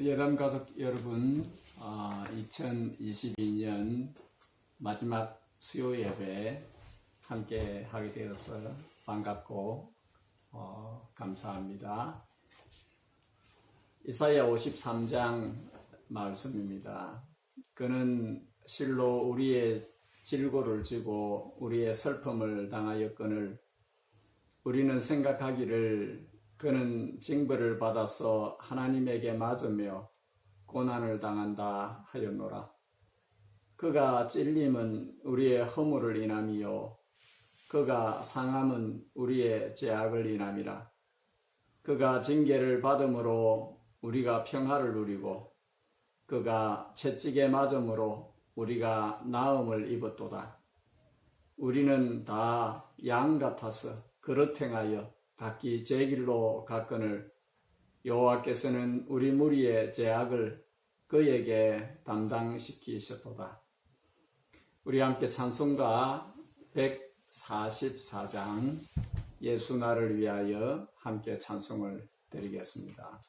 여담가족 여러분, 2022년 마지막 수요 예배 함께 하게 되어서 반갑고 감사합니다. 이사야 53장 말씀입니다. 그는 실로 우리의 질고를 지고 우리의 슬픔을 당하였거늘 우리는 생각하기를 그는 징벌을 받아서 하나님에게 맞으며 고난을 당한다 하였노라. 그가 찔림은 우리의 허물을 인함이요 그가 상함은 우리의 죄악을 인함이라. 그가 징계를 받음으로 우리가 평화를 누리고 그가 채찍에 맞음으로 우리가 나음을 입었도다. 우리는 다 양 같아서 그릇 행하여 각기 제 길로 갔거늘 여호와께서는 우리 무리의 죄악을 그에게 담당시키셨도다. 우리 함께 찬송가 144장 예수 나를 위하여 함께 찬송을 드리겠습니다.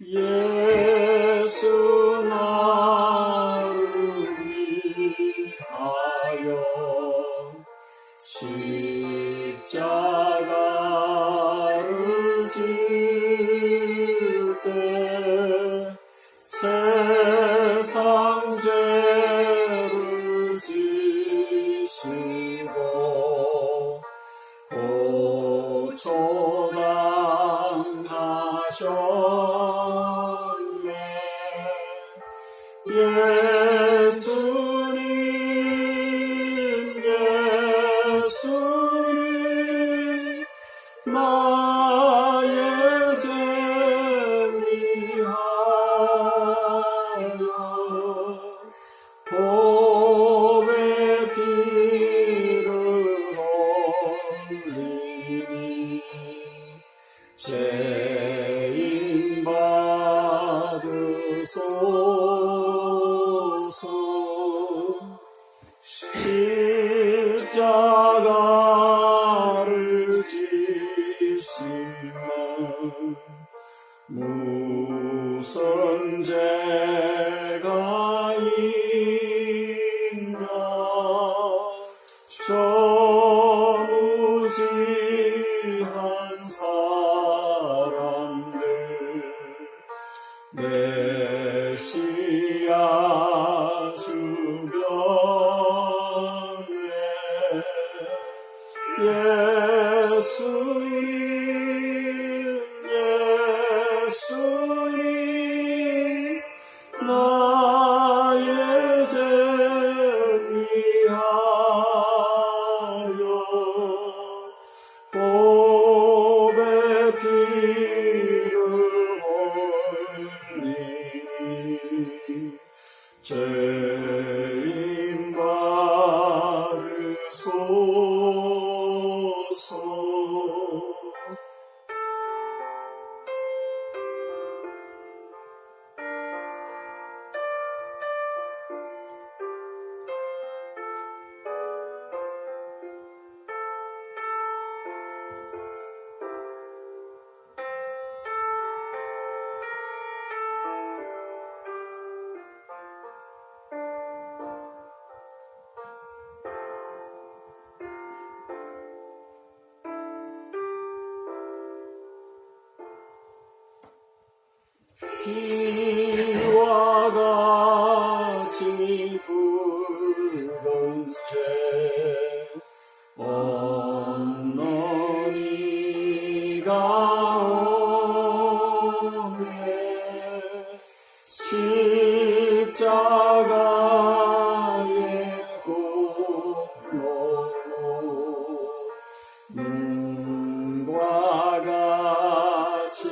예수 나를 위하여 십자가를 질 때 세상 죄를 지시고 고초당하셨 예수님 나의 죄 위하여 보배 피를 흘리니 죄인 받으소서. 십자가를 지시면 무슨 죄가 있나 저 무지한 사람들 메시아 주변에 예수님 나의 죄 위하여 보배 피를 흘리니 죄인 받으소서. 피와 같이 붉은 새 언론이가 오네 십자가의 꽃으로 눈과 같이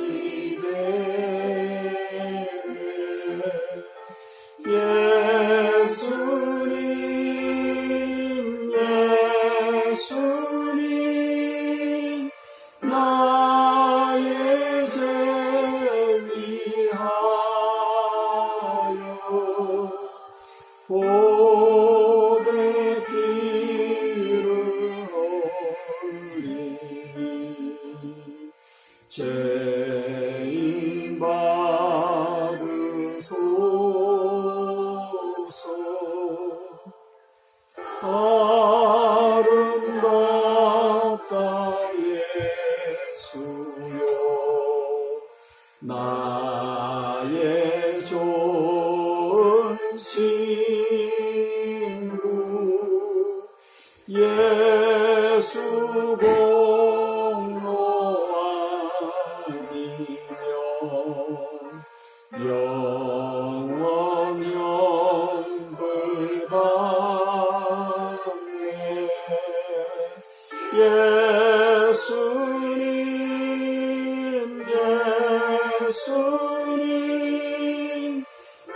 죄인 받으소서. 아름답다 예수여 나의 좋은 친구 예수 공로 아니면 영원 영불받네. 예수님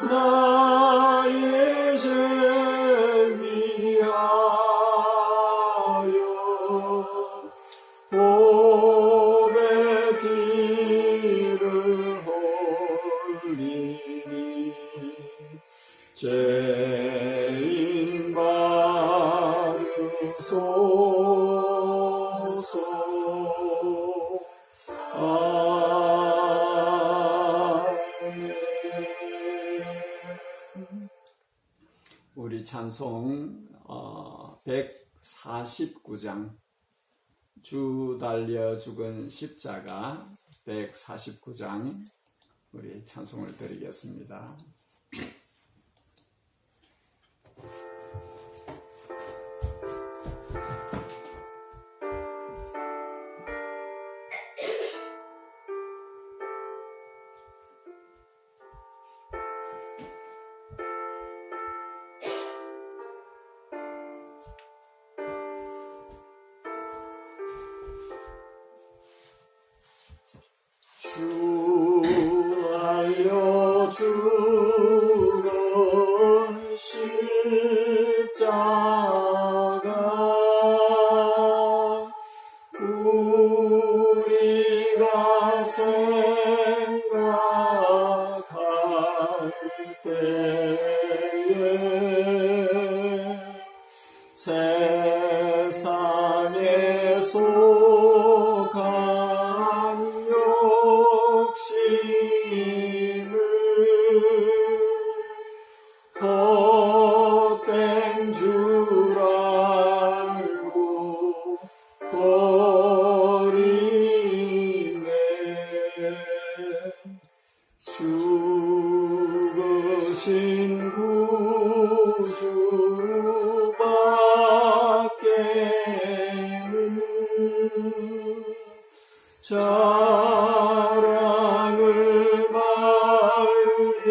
나의 죄 위하여 복의 피를 흘리니 죄인 받으소서. 우리 찬송 149장 주 달려 죽은 십자가 149장 우리 찬송을 드리겠습니다. 주 달려 죽은 십자가 우리가 생각할 때에 세상에 속한 욕심을 헛된 줄 알고 버리네. 죽으신 구주밖에는 자랑을 말게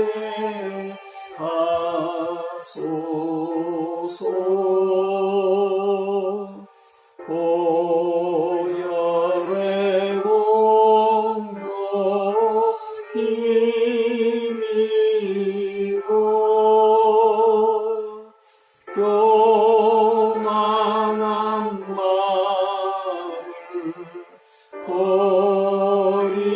하소서. 보혈의 공로 힘입어 교만한 마음을 버리네.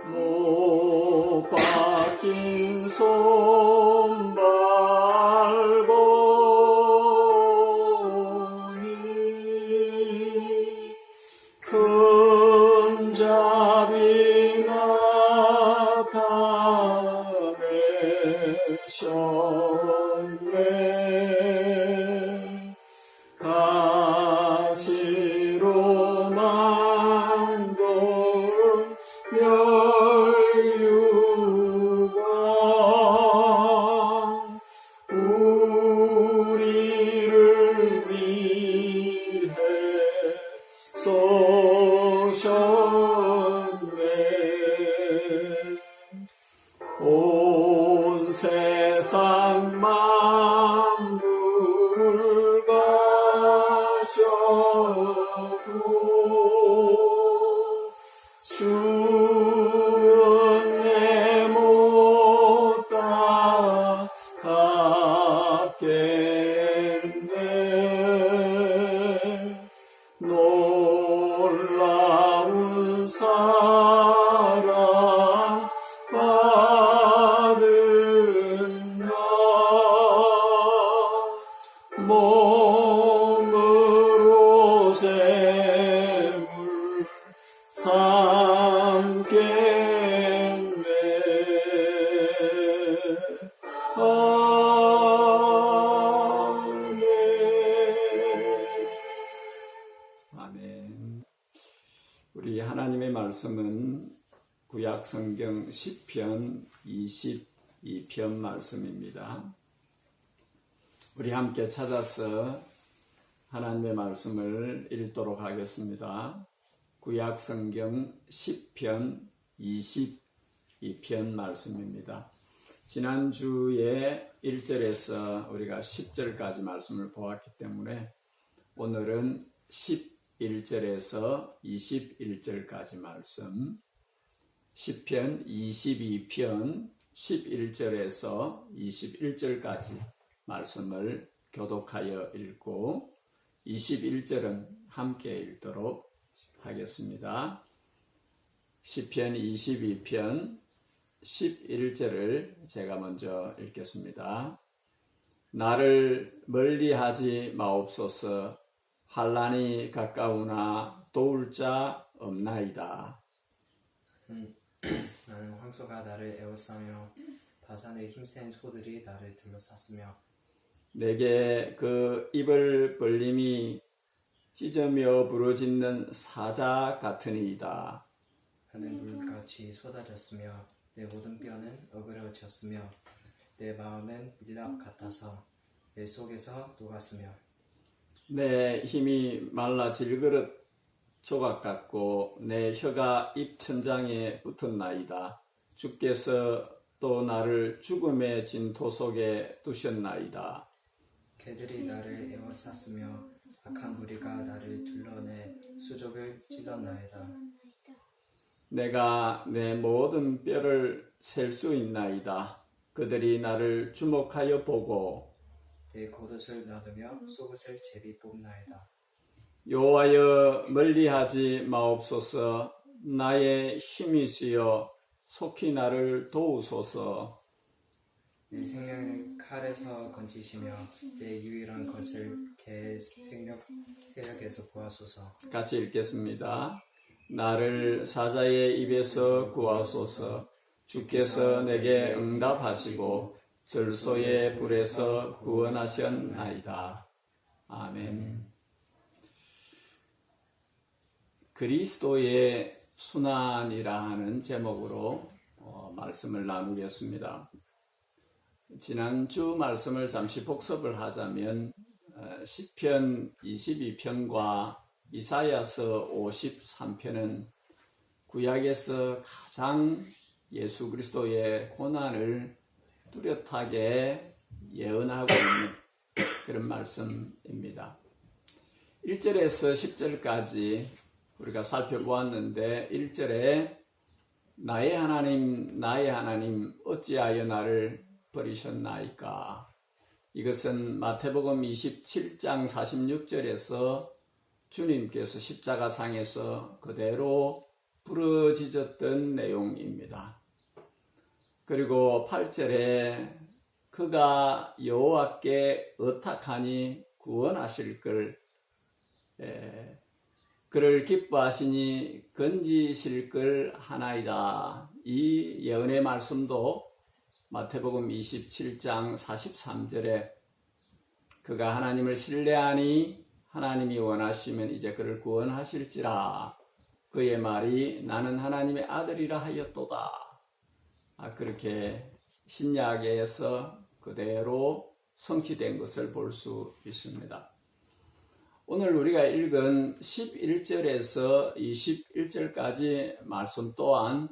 못 박힌 손 발보니 큰 자비 나타내셨네. 가시로 만든 멸류관 우리를 위해 쏘셨네. 온 세상 만물 가져도 주는 내 몸 구약성경 시편 22편 말씀입니다. 우리 함께 찾아서 하나님의 말씀을 읽도록 하겠습니다. 구약성경 시편 22편 말씀입니다. 지난주에 1절에서 우리가 10절까지 말씀을 보았기 때문에 오늘은 11절에서 21절까지 말씀, 시편 22편 11절에서 21절까지 말씀을 교독하여 읽고 21절은 함께 읽도록 하겠습니다. 시편 22편 11절을 제가 먼저 읽겠습니다. 나를 멀리하지 마옵소서. 환난이 가까우나 도울 자 없나이다. 나는 황소가 나를 에워싸며 바산의 힘센 소들이 나를 둘러쌌으며 내게 그 입을 벌림이 찢으며 부러짓는 사자 같으니이다. 나는 물같이 쏟아졌으며 내 모든 뼈는 어그러졌으며 내 마음은 밀랍 같아서 내 속에서 녹았으며 내 힘이 말라 질그릇 조각 같고 내 혀가 입 천장에 붙었나이다. 주께서 또 나를 죽음의 진토 속에 두셨나이다. 개들이 나를 에워쌌으며 악한 무리가 나를 둘러내 수족을 찔렀나이다. 내가 내 모든 뼈를 셀 수 있나이다. 그들이 나를 주목하여 보고 내 겉옷을 놔두며 속옷을 제비 뽑나이다. 여호와여 멀리하지 마옵소서. 나의 힘이시여 속히 나를 도우소서. 내 생명을 칼에서 건지시며 내 유일한 것을 개의 세력에서 구하소서. 같이 읽겠습니다. 나를 사자의 입에서 구하소서. 주께서 내게 응답하시고 절소의 불에서 구원하셨나이다. 아멘. 그리스도의 순환이라 하는 제목으로 말씀을 나누겠습니다. 지난주 말씀을 잠시 복습을 하자면 시편 22편과 이사야서 53편은 구약에서 가장 예수 그리스도의 고난을 뚜렷하게 예언하고 있는 그런 말씀입니다. 1절에서 10절까지 우리가 살펴보았는데 1절에 나의 하나님 어찌하여 나를 버리셨나이까. 이것은 마태복음 27장 46절에서 주님께서 십자가상에서 그대로 부르짖었던 내용입니다. 그리고 8절에 그가 여호와께 의탁하니 구원하실 그를 기뻐하시니 건지실 걸 하나이다. 이 예언의 말씀도 마태복음 27장 43절에 그가 하나님을 신뢰하니 하나님이 원하시면 이제 그를 구원하실지라. 그의 말이 나는 하나님의 아들이라 하였도다. 그렇게 신약에서 그대로 성취된 것을 볼 수 있습니다. 오늘 우리가 읽은 11절에서 21절까지 말씀 또한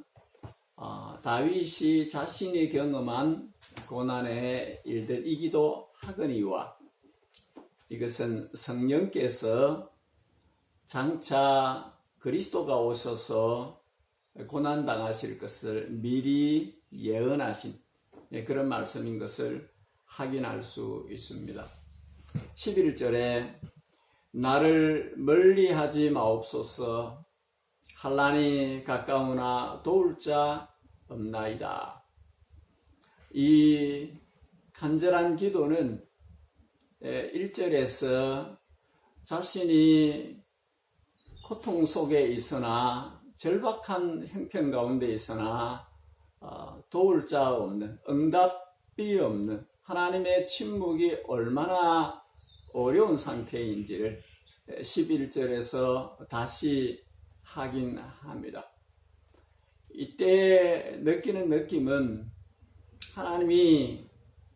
다윗이 자신이 경험한 고난의 일들이기도 하거니와 이것은 성령께서 장차 그리스도가 오셔서 고난당하실 것을 미리 예언하신 그런 말씀인 것을 확인할 수 있습니다. 11절에 나를 멀리하지 마옵소서. 환난이 가까우나 도울 자 없나이다. 이 간절한 기도는 1절에서 자신이 고통 속에 있으나 절박한 형편 가운데 있으나 도울 자 없는, 응답이 없는 하나님의 침묵이 얼마나 어려운 상태인지를 11절에서 다시 확인합니다. 이때 느끼는 느낌은 하나님이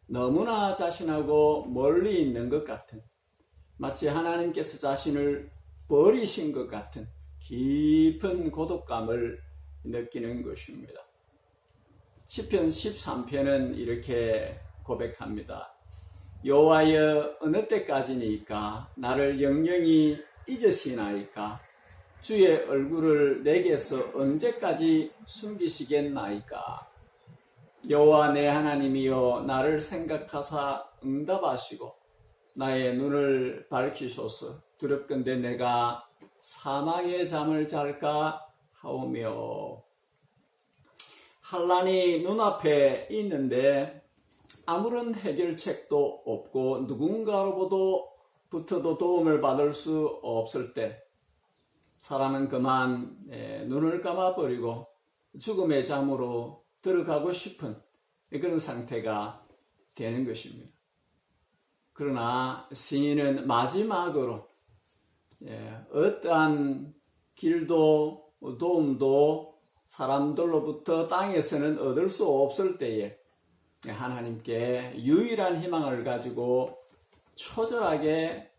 너무나 자신하고 멀리 있는 것 같은, 마치 하나님께서 자신을 버리신 것 같은 깊은 고독감을 느끼는 것입니다. 시편 13편은 이렇게 고백합니다. 여호와여, 어느 때까지니까 나를 영영히 잊으시나이까? 주의 얼굴을 내게서 언제까지 숨기시겠나이까? 여호와 내 하나님이여, 나를 생각하사 응답하시고 나의 눈을 밝히소서. 두렵건대 내가 사망의 잠을 잘까 하오며. 환난이 눈앞에 있는데 아무런 해결책도 없고 누군가로부터도 도움을 받을 수 없을 때 사람은 그만 눈을 감아버리고 죽음의 잠으로 들어가고 싶은 그런 상태가 되는 것입니다. 그러나 시인은 마지막으로 어떠한 길도 도움도 사람들로부터 땅에서는 얻을 수 없을 때에 하나님께 유일한 희망을 가지고 초절하게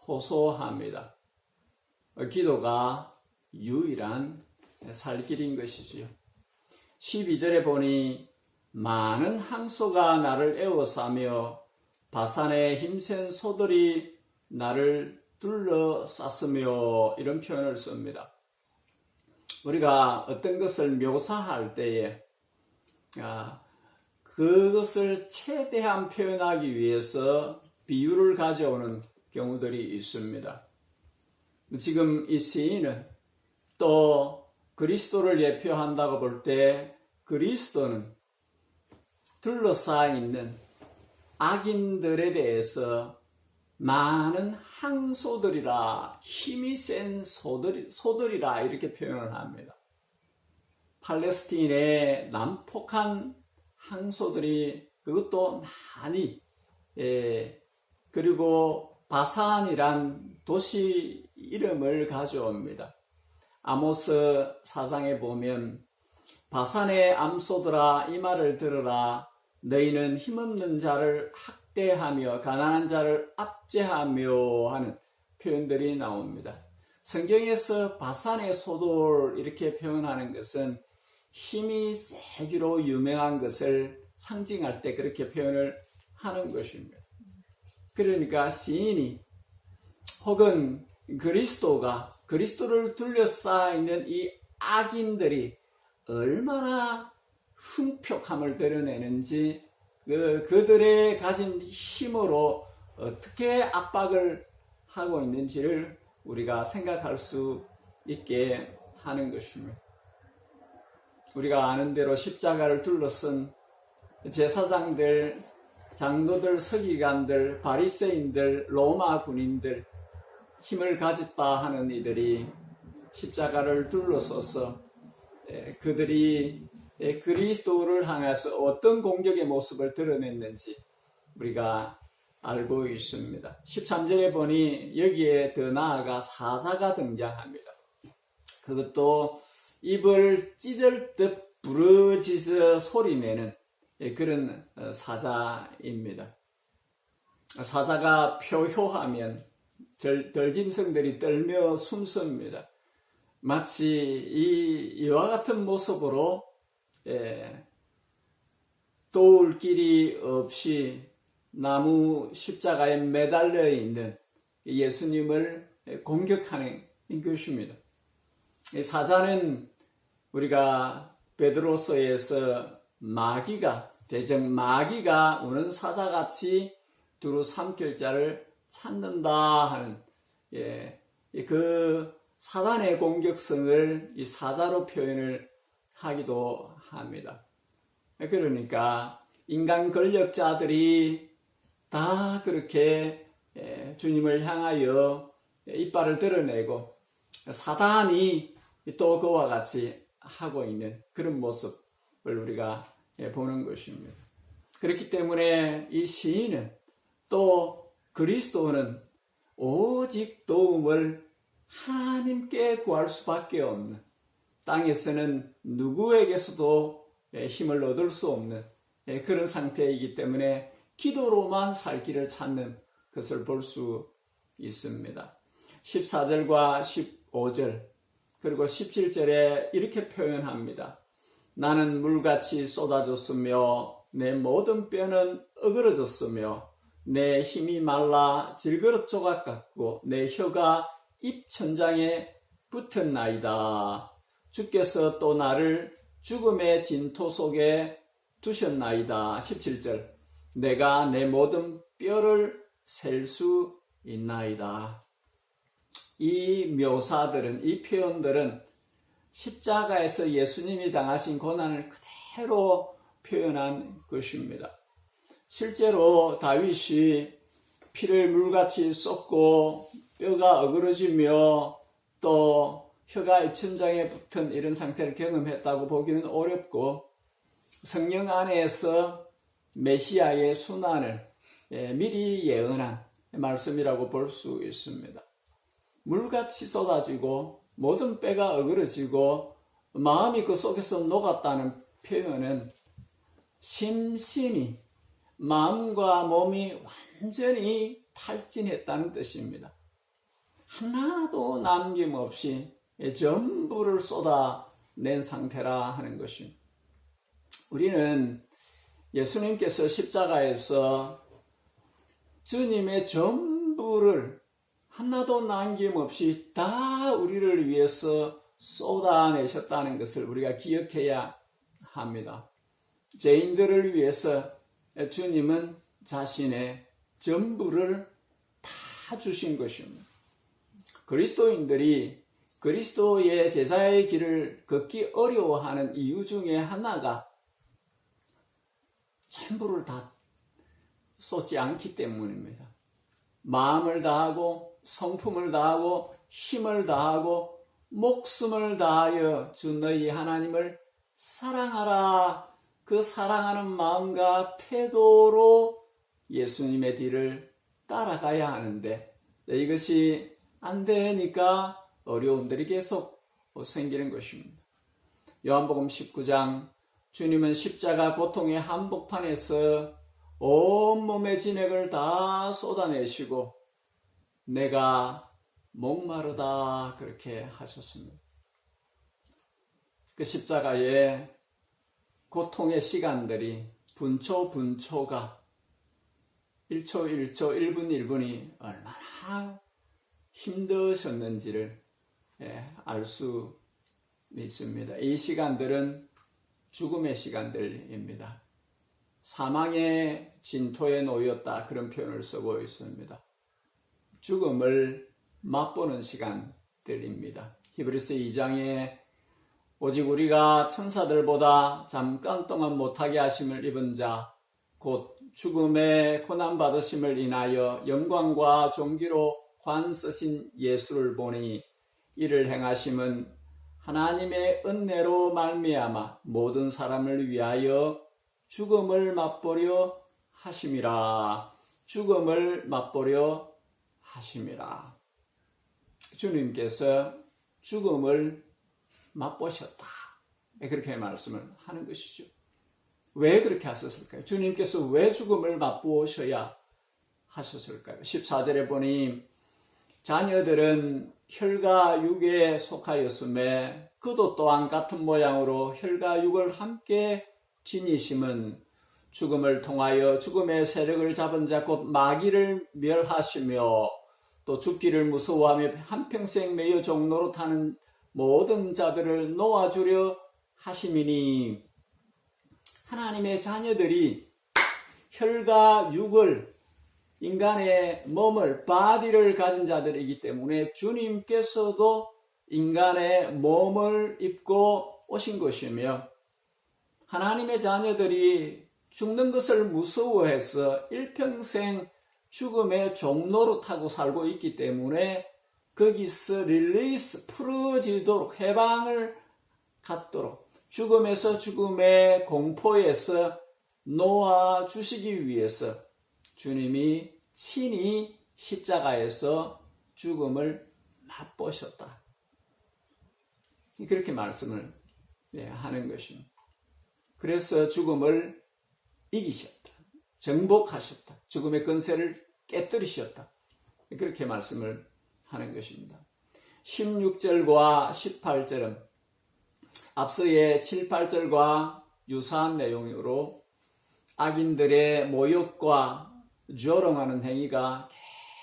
호소합니다. 기도가 유일한 살 길인 것이지요. 12절에 보니 많은 항소가 나를 에워싸며 바산의 힘센 소들이 나를 둘러쌌으며, 이런 표현을 씁니다. 우리가 어떤 것을 묘사할 때에 그것을 최대한 표현하기 위해서 비유를 가져오는 경우들이 있습니다. 지금 이 시인은 또 그리스도를 예표한다고 볼 때 그리스도는 둘러싸여 있는 악인들에 대해서 많은 항소들이라, 힘이 센 소들이라 이렇게 표현을 합니다. 팔레스틴의 난폭한 항소들이, 그것도 많이, 그리고 바산이란 도시 이름을 가져옵니다. 아모스 4장에 보면 바산의 암소들아 이 말을 들으라. 너희는 힘없는 자를 학대하며 가난한 자를 압제하며 하는 표현들이 나옵니다. 성경에서 바산의 소들 이렇게 표현하는 것은 힘이 세기로 유명한 것을 상징할 때 그렇게 표현을 하는 것입니다. 그러니까 시인이 혹은 그리스도를 둘러싸여 있는 이 악인들이 얼마나 흉폭함을 드러내는지, 그들의 가진 힘으로 어떻게 압박을 하고 있는지를 우리가 생각할 수 있게 하는 것입니다. 우리가 아는 대로 십자가를 둘러쓴 제사장들, 장로들, 서기관들, 바리새인들, 로마 군인들, 힘을 가졌다 하는 이들이 십자가를 둘러서서 그들이 그리스도를 향해서 어떤 공격의 모습을 드러냈는지 우리가 알고 있습니다. 13절에 보니 여기에 더 나아가 사자가 등장합니다. 그것도 입을 찢을 듯 부르짖어 소리내는 그런 사자입니다. 사자가 표효하면 들짐승들이 떨며 숨습니다. 마치 이와 같은 모습으로 도울 길이 없이 나무 십자가에 매달려 있는 예수님을 공격하는 것입니다. 사자는 우리가 베드로서에서 대적 마귀가 우는 사자같이 두루 삼킬 자를 찾는다 하는 그 사단의 공격성을 이 사자로 표현을 하기도 합니다. 그러니까 인간 권력자들이 다 그렇게 주님을 향하여 이빨을 드러내고 사단이 또 그와 같이 하고 있는 그런 모습을 우리가 보는 것입니다. 그렇기 때문에 이 시인은 또 그리스도는 오직 도움을 하나님께 구할 수밖에 없는, 땅에서는 누구에게서도 힘을 얻을 수 없는 그런 상태이기 때문에 기도로만 살 길을 찾는 것을 볼 수 있습니다. 14절과 15절 그리고 17절에 이렇게 표현합니다. 나는 물같이 쏟아졌으며 내 모든 뼈는 어그러졌으며 내 힘이 말라 질그릇 조각 같고 내 혀가 입천장에 붙었나이다. 주께서 또 나를 죽음의 진토 속에 두셨나이다. 17절 내가 내 모든 뼈를 셀 수 있나이다. 이 묘사들은, 이 표현들은 십자가에서 예수님이 당하신 고난을 그대로 표현한 것입니다. 실제로 다윗이 피를 물같이 쏟고 뼈가 어그러지며 또 혀가 입천장에 붙은 이런 상태를 경험했다고 보기는 어렵고 성령 안에서 메시아의 순환을 미리 예언한 말씀이라고 볼 수 있습니다. 물같이 쏟아지고 모든 뼈가 어그러지고 마음이 그 속에서 녹았다는 표현은 심신이 마음과 몸이 완전히 탈진했다는 뜻입니다. 하나도 남김없이 전부를 쏟아낸 상태라 하는 것입니다. 우리는 예수님께서 십자가에서 주님의 전부를 하나도 남김없이 다 우리를 위해서 쏟아내셨다는 것을 우리가 기억해야 합니다. 죄인들을 위해서 주님은 자신의 전부를 다 주신 것입니다. 그리스도인들이 그리스도의 제자의 길을 걷기 어려워하는 이유 중에 하나가 전부를 다 쏟지 않기 때문입니다. 마음을 다하고 성품을 다하고 힘을 다하고 목숨을 다하여 주 너희 하나님을 사랑하라. 그 사랑하는 마음과 태도로 예수님의 뒤를 따라가야 하는데 이것이 안 되니까 어려움들이 계속 생기는 것입니다. 요한복음 19장 주님은 십자가 고통의 한복판에서 온몸의 진액을 다 쏟아내시고 내가 목마르다 그렇게 하셨습니다. 그 십자가의 고통의 시간들이 분초가 1초 1초 1분 1분이 얼마나 힘드셨는지를 알 수 있습니다. 이 시간들은 죽음의 시간들입니다. 사망의 진토에 놓였다 그런 표현을 쓰고 있습니다. 죽음을 맛보는 시간들입니다. 히브리서 2장에 오직 우리가 천사들보다 잠깐 동안 못하게 하심을 입은 자 곧 죽음의 고난받으심을 인하여 영광과 존귀로 관 쓰신 예수를 보니 이를 행하심은 하나님의 은혜로 말미암아 모든 사람을 위하여 죽음을 맛보려 하심이라. 죽음을 맛보려 하심이라. 주님께서 죽음을 맛보셨다. 그렇게 말씀을 하는 것이죠. 왜 그렇게 하셨을까요? 주님께서 왜 죽음을 맛보셔야 하셨을까요? 14절에 보니 자녀들은 혈과 육에 속하였음에 그도 또한 같은 모양으로 혈과 육을 함께 지니심은 죽음을 통하여 죽음의 세력을 잡은 자 곧 마귀를 멸하시며 또 죽기를 무서워하며 한평생 매여 종로로 타는 모든 자들을 놓아주려 하심이니 하나님의 자녀들이 혈과 육을 인간의 몸을 바디를 가진 자들이기 때문에 주님께서도 인간의 몸을 입고 오신 것이며 하나님의 자녀들이 죽는 것을 무서워해서 일평생 죽음의 종로로 타고 살고 있기 때문에 거기서 풀어지도록 해방을 갖도록 죽음에서 죽음의 공포에서 놓아주시기 위해서 주님이 친히 십자가에서 죽음을 맛보셨다. 그렇게 말씀을 하는 것입니다. 그래서 죽음을 이기셨다. 정복하셨다. 죽음의 권세를 깨뜨리셨다. 그렇게 말씀을 하는 것입니다. 16절과 18절은 앞서의 7, 8절과 유사한 내용으로 악인들의 모욕과 조롱하는 행위가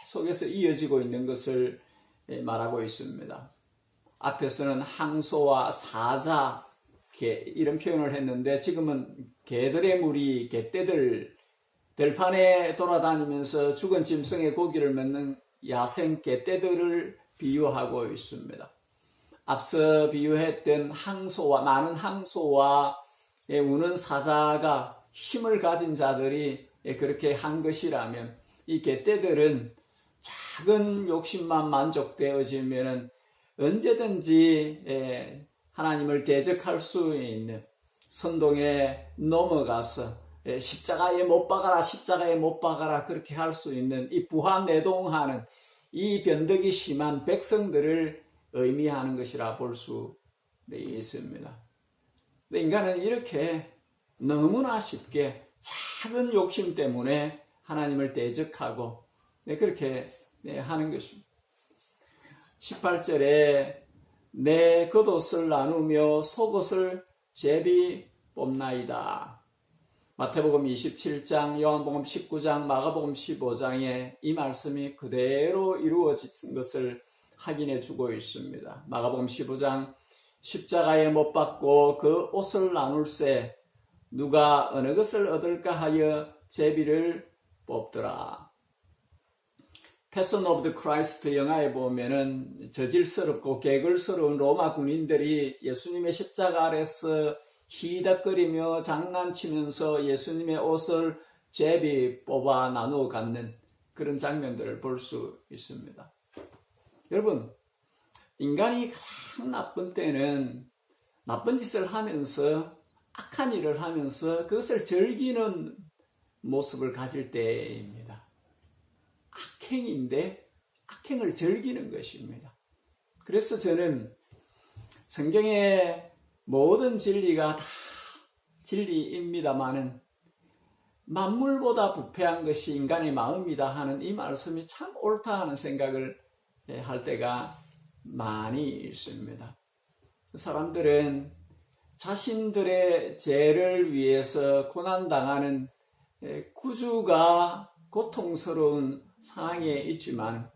계속해서 이어지고 있는 것을 말하고 있습니다. 앞에서는 항소와 사자 이런 표현을 했는데 지금은 개들의 무리, 개떼들 들판에 돌아다니면서 죽은 짐승의 고기를 먹는 야생 개떼들을 비유하고 있습니다. 앞서 비유했던 많은 항소와 우는 사자가 힘을 가진 자들이 그렇게 한 것이라면 이 개떼들은 작은 욕심만 만족되어지면 언제든지 하나님을 대적할 수 있는 선동에 넘어가서 십자가에 못 박아라 그렇게 할 수 있는 이 부하내동하는 이 변덕이 심한 백성들을 의미하는 것이라 볼 수 있습니다. 인간은 이렇게 너무나 쉽게 작은 욕심 때문에 하나님을 대적하고 그렇게 하는 것입니다. 18절에 내 겉옷을 나누며 속옷을 제비 뽑나이다. 마태복음 27장, 요한복음 19장, 마가복음 15장에 이 말씀이 그대로 이루어진 것을 확인해 주고 있습니다. 마가복음 15장 십자가에 못 박고 그 옷을 나눌세 누가 어느 것을 얻을까 하여 제비를 뽑더라. 패션 오브 더 크라이스트 영화에 보면은 저질스럽고 개걸스러운 로마 군인들이 예수님의 십자가 아래서 히덕거리며 장난치면서 예수님의 옷을 제비 뽑아 나누어 갖는 그런 장면들을 볼 수 있습니다. 여러분, 인간이 가장 나쁜 때는 나쁜 짓을 하면서 악한 일을 하면서 그것을 즐기는 모습을 가질 때입니다. 악행인데 악행을 즐기는 것입니다. 그래서 저는 성경의 모든 진리가 다 진리입니다마는 만물보다 부패한 것이 인간의 마음이다 하는 이 말씀이 참 옳다 하는 생각을 할 때가 많이 있습니다. 사람들은 자신들의 죄를 위해서 고난당하는 구주가 고통스러운 상황에 있지만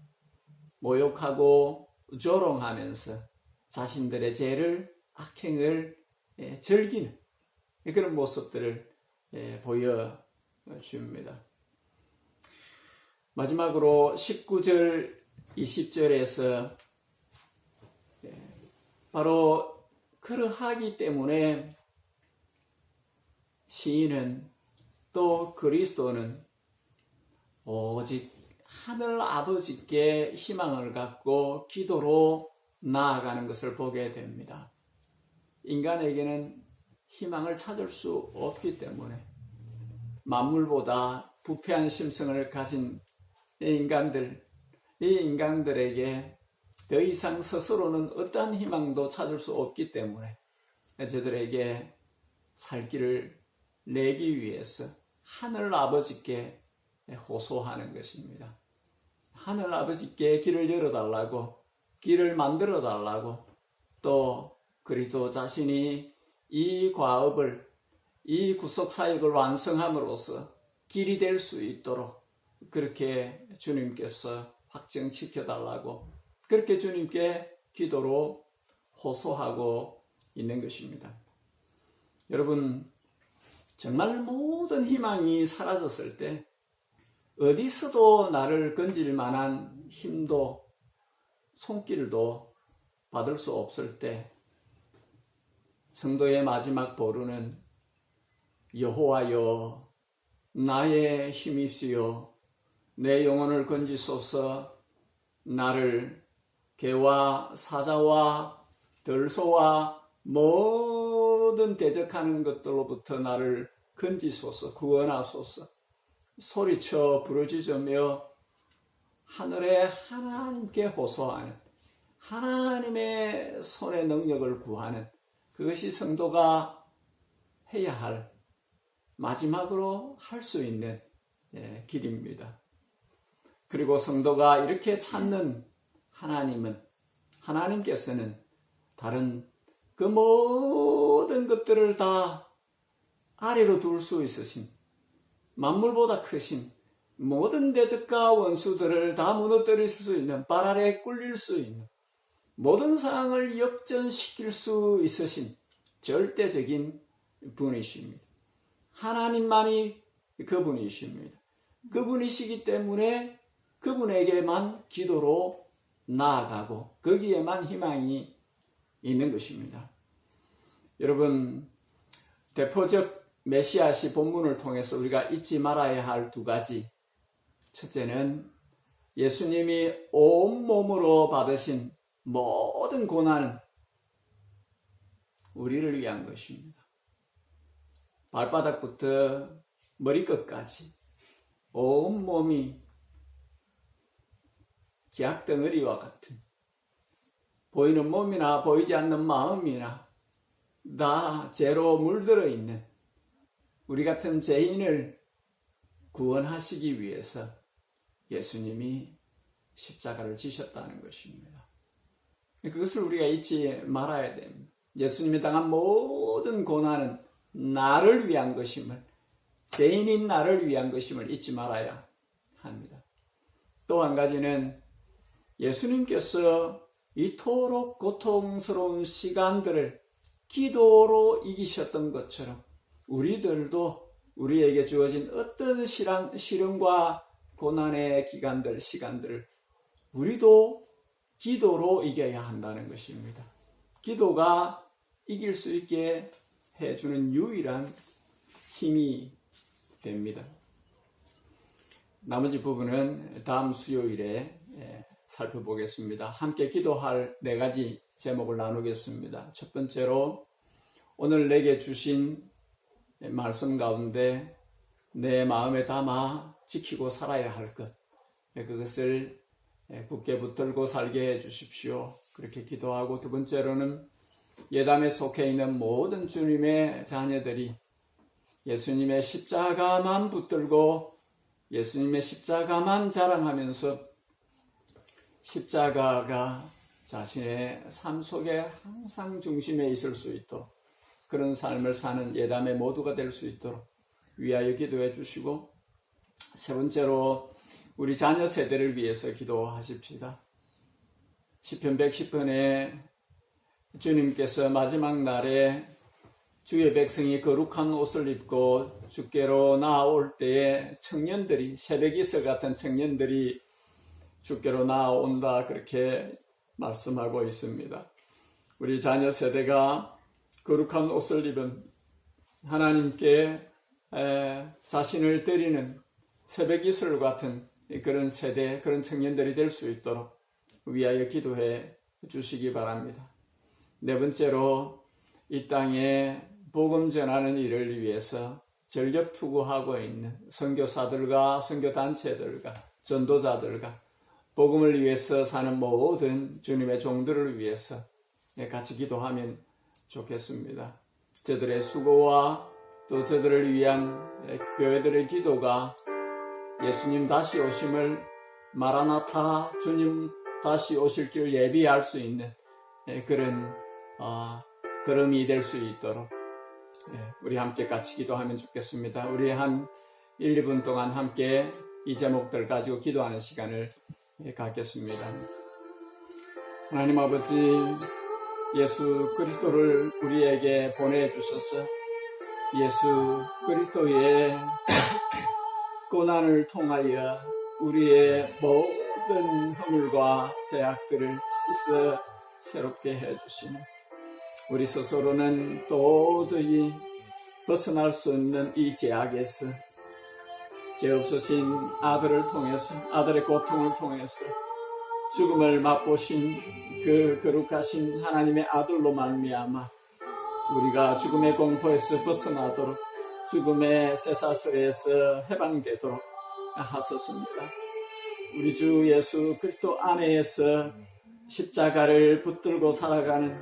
모욕하고 조롱하면서 자신들의 죄를 악행을 즐기는 그런 모습들을 보여줍니다. 마지막으로 19절 20절에서 바로 그러하기 때문에 시인은 또 그리스도는 오직 하늘 아버지께 희망을 갖고 기도로 나아가는 것을 보게 됩니다. 인간에게는 희망을 찾을 수 없기 때문에 만물보다 부패한 심성을 가진 이 인간들에게 더 이상 스스로는 어떠한 희망도 찾을 수 없기 때문에 저들에게 살 길을 내기 위해서 하늘 아버지께 호소하는 것입니다. 하늘 아버지께 길을 열어달라고, 길을 만들어달라고, 또 그리스도 자신이 이 과업을, 이 구속사역을 완성함으로써 길이 될 수 있도록 그렇게 주님께서 확정시켜달라고 그렇게 주님께 기도로 호소하고 있는 것입니다. 여러분, 정말 모든 희망이 사라졌을 때 어디서도 나를 건질 만한 힘도 손길도 받을 수 없을 때 성도의 마지막 보루는 여호와여 나의 힘이시여 내 영혼을 건지소서 나를 개와 사자와 들소와 모든 대적하는 것들로부터 나를 건지소서 구원하소서 소리쳐 부르짖으며 하늘의 하나님께 호소하는 하나님의 손의 능력을 구하는 그것이 성도가 해야 할 마지막으로 할 수 있는 길입니다. 그리고 성도가 이렇게 찾는 하나님께서는 다른 그 모든 것들을 다 아래로 둘 수 있으신, 만물보다 크신 모든 대적과 원수들을 다 무너뜨릴 수 있는, 발 아래 꿀릴 수 있는, 모든 상황을 역전시킬 수 있으신 절대적인 분이십니다. 하나님만이 그분이십니다. 그분이시기 때문에 그분에게만 기도로 나아가고 거기에만 희망이 있는 것입니다. 여러분, 대표적 메시아시 본문을 통해서 우리가 잊지 말아야 할 두 가지. 첫째는 예수님이 온몸으로 받으신 모든 고난은 우리를 위한 것입니다. 발바닥부터 머리끝까지 온몸이 제약덩어리와 같은, 보이는 몸이나 보이지 않는 마음이나 다 죄로 물들어 있는 우리 같은 죄인을 구원하시기 위해서 예수님이 십자가를 지셨다는 것입니다. 그것을 우리가 잊지 말아야 됩니다. 예수님이 당한 모든 고난은 나를 위한 것임을, 죄인인 나를 위한 것임을 잊지 말아야 합니다. 또 한 가지는 예수님께서 이토록 고통스러운 시간들을 기도로 이기셨던 것처럼 우리들도 우리에게 주어진 어떤 시련과 고난의 시간들을 우리도 기도로 이겨야 한다는 것입니다. 기도가 이길 수 있게 해주는 유일한 힘이 됩니다. 나머지 부분은 다음 수요일에 살펴보겠습니다. 함께 기도할 4가지 제목을 나누겠습니다. 첫 번째로 오늘 내게 주신 말씀 가운데 내 마음에 담아 지키고 살아야 할 것, 그것을 굳게 붙들고 살게 해 주십시오. 그렇게 기도하고, 두 번째로는 예담에 속해 있는 모든 주님의 자녀들이 예수님의 십자가만 붙들고 예수님의 십자가만 자랑하면서 십자가가 자신의 삶 속에 항상 중심에 있을 수 있도록, 그런 삶을 사는 예담의 모두가 될 수 있도록 위하여 기도해 주시고, 세 번째로 우리 자녀 세대를 위해서 기도하십시다. 시편 110편에 주님께서 마지막 날에 주의 백성이 거룩한 옷을 입고 주께로 나아올 때에 청년들이, 새벽이슬 같은 청년들이 주께로 나아온다, 그렇게 말씀하고 있습니다. 우리 자녀 세대가 거룩한 옷을 입은 하나님께 자신을 드리는 새벽이슬 같은 그런 세대, 그런 청년들이 될 수 있도록 위하여 기도해 주시기 바랍니다. 네 번째로 이 땅에 복음 전하는 일을 위해서 전력 투구하고 있는 선교사들과 선교단체들과 전도자들과 복음을 위해서 사는 모든 주님의 종들을 위해서 같이 기도하면 좋겠습니다. 저들의 수고와 또 저들을 위한 교회들의 기도가 예수님 다시 오심을, 마라나타, 주님 다시 오실 길 예비할 수 있는 그런 걸음이 될 수 있도록 우리 함께 같이 기도하면 좋겠습니다. 우리 한 1, 2분 동안 함께 이 제목들 가지고 기도하는 시간을 갖겠습니다. 하나님 아버지, 예수 그리스도를 우리에게 보내주셔서 예수 그리스도의 고난을 통하여 우리의 모든 허물과 죄악들을 씻어 새롭게 해주시는, 우리 스스로는 도저히 벗어날 수 없는 이 죄악에서 죄 없으신 아들을 통해서, 아들의 고통을 통해서 죽음을 맛보신 그 거룩하신 하나님의 아들로 말미암아 우리가 죽음의 공포에서 벗어나도록, 죽음의 쇠사슬에서 해방되도록 하소서입니다. 우리 주 예수 그리스도 안에서 십자가를 붙들고 살아가는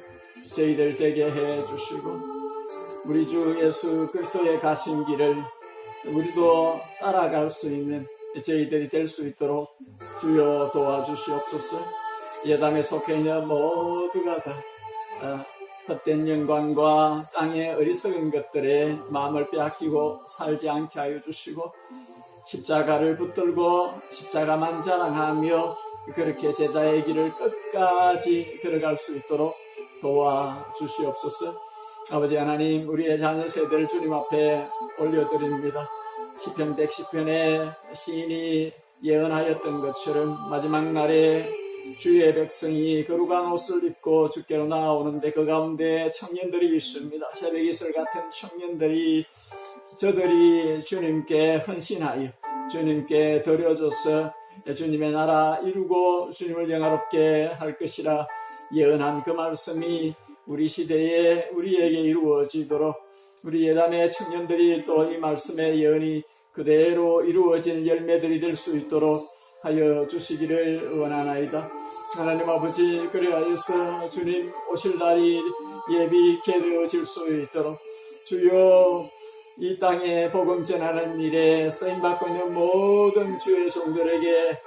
저희들 되게 해 주시고, 우리 주 예수 그리스도의 가신 길을 우리도 따라갈 수 있는 저희들이 될 수 있도록 주여 도와주시옵소서. 예당에 속해 있는 모두가 다 헛된 영광과 땅의 어리석은 것들에 마음을 빼앗기고 살지 않게 하여 주시고, 십자가를 붙들고 십자가만 자랑하며 그렇게 제자의 길을 끝까지 걸어갈 수 있도록 도와주시옵소서. 아버지 하나님, 우리의 자녀 세대를 주님 앞에 올려드립니다. 시편 110편에 시인이 예언하였던 것처럼 마지막 날에 주의 백성이 거룩한 옷을 입고 주께로 나아오는데 그 가운데 청년들이 있습니다. 새벽 이슬 같은 청년들이, 저들이 주님께 헌신하여 주님께 드려줘서 주님의 나라 이루고 주님을 영화롭게 할 것이라 예언한 그 말씀이 우리 시대에 우리에게 이루어지도록, 우리 예단의 청년들이 또 이 말씀의 예언이 그대로 이루어지는 열매들이 될 수 있도록 하여 주시기를 원하나이다. 하나님 아버지, 그리하여서 주님 오실 날이 예비케 되어질 수 있도록 주여 이 땅에 복음 전하는 일에 쓰임받고 있는 모든 주의 종들에게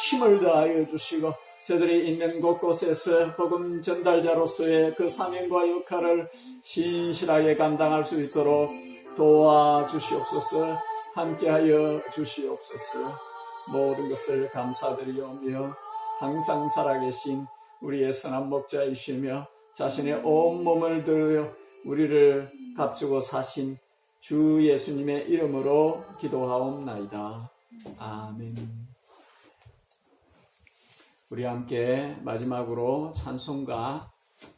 힘을 더하여 주시고, 저들이 있는 곳곳에서 복음 전달자로서의 그 사명과 역할을 신실하게 감당할 수 있도록 도와주시옵소서. 함께하여 주시옵소서. 모든 것을 감사드리오며 항상 살아계신 우리의 선한 목자이시며 자신의 온 몸을 들여 우리를 값주고 사신 주 예수님의 이름으로 기도하옵나이다. 아멘. 우리 함께 마지막으로 찬송가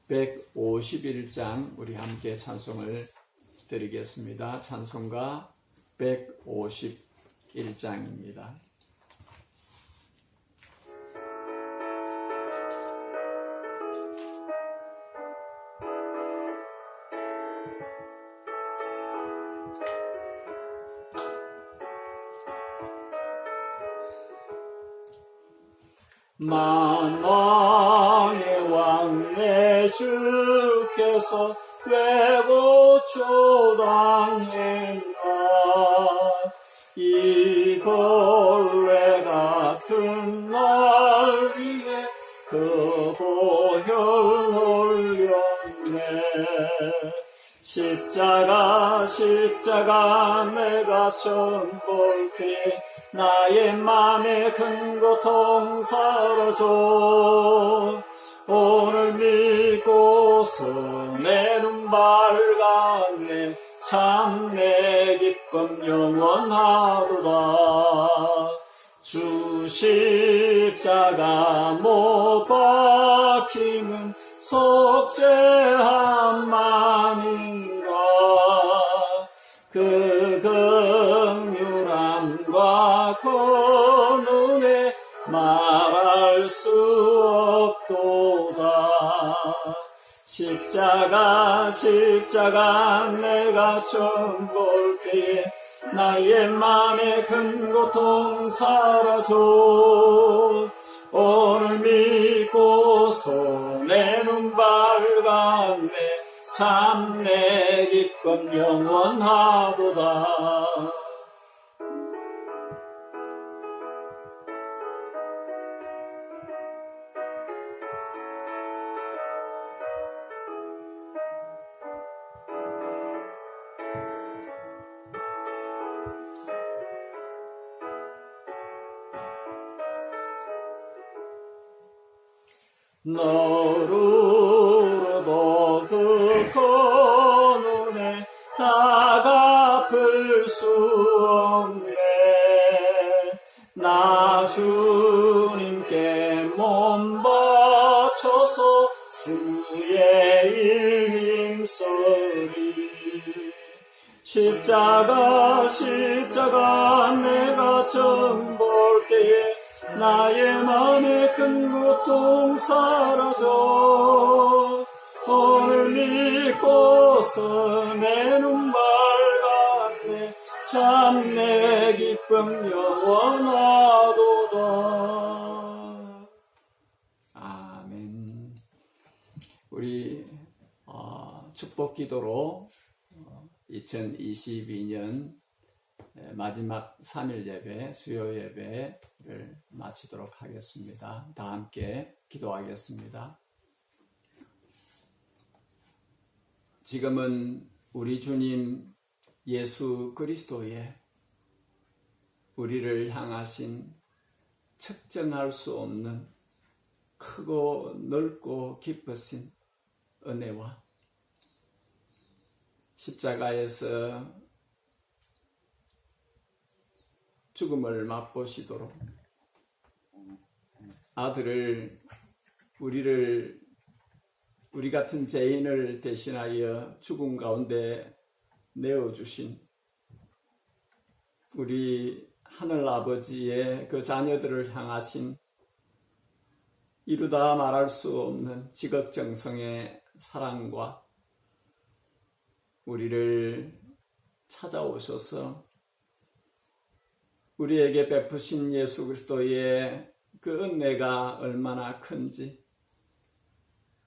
151장 우리 함께 찬송을 드리겠습니다. 찬송가 151장입니다. 만왕의 왕 내 주께서 왜고초 당했나. 이 벌레 같은 날 위에 그 보혈 올렸네. 십자가 내가 처음 볼 때 나의 맘에 큰 고통 사라져. 오늘 믿고서 내 눈 밝았네. 참 내 기쁨 영원하도다. 주 십자가 못 박히는 속죄함만인가. 그 긍휼함과 그 은혜 말할 수 없도다. 십자가 내가 처음 볼 때에 나의 맘에 큰 고통 사라져. 오늘 믿고서 내 눈 밝았네. 참 내 기쁨 영원하도다. 너로도 그 고눈에 다 갚을 수 없네. 나 주님께 몸 바쳐서 주의 일 힘쓰리. 십자가 내가 처음 볼 때에 나의 맘에 큰 고통 사라져. 오늘 믿고서 내 눈 밝았네. 참 내 기쁨 영원하도다. 아멘. 기도로 2022년 마지막 3일 예배, 수요 예배를 마치도록 하겠습니다. 다 함께 기도하겠습니다. 지금은 우리 주님 예수 그리스도의 우리를 향하신 측정할 수 없는 크고 넓고 깊으신 은혜와 십자가에서 죽음을 맛보시도록 아들을 우리 같은 죄인을 대신하여 죽음 가운데 내어주신 우리 하늘 아버지의 그 자녀들을 향하신 이루다 말할 수 없는 지극정성의 사랑과 우리를 찾아오셔서 우리에게 베푸신 예수 그리스도의 그 은혜가 얼마나 큰지,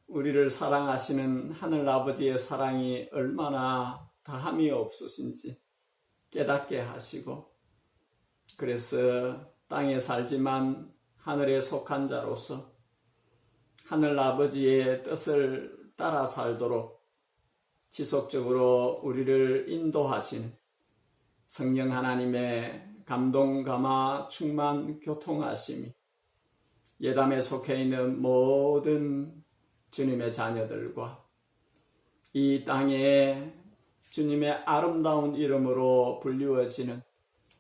우리를 사랑하시는 하늘 아버지의 사랑이 얼마나 다함이 없으신지 깨닫게 하시고, 그래서 땅에 살지만 하늘에 속한 자로서 하늘 아버지의 뜻을 따라 살도록 지속적으로 우리를 인도하신 성령 하나님의 감동, 감화, 충만, 교통하심이 예담에 속해 있는 모든 주님의 자녀들과 이 땅에 주님의 아름다운 이름으로 불리워지는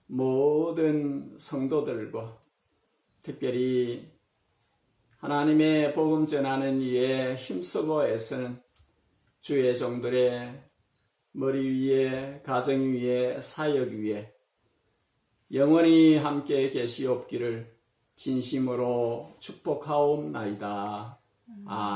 모든 성도들과 특별히 하나님의 복음 전하는 이에 힘쓰고 애쓰는 주의 종들의 머리 위에, 가정 위에, 사역 위에 영원히 함께 계시옵기를 진심으로 축복하옵나이다. 아멘.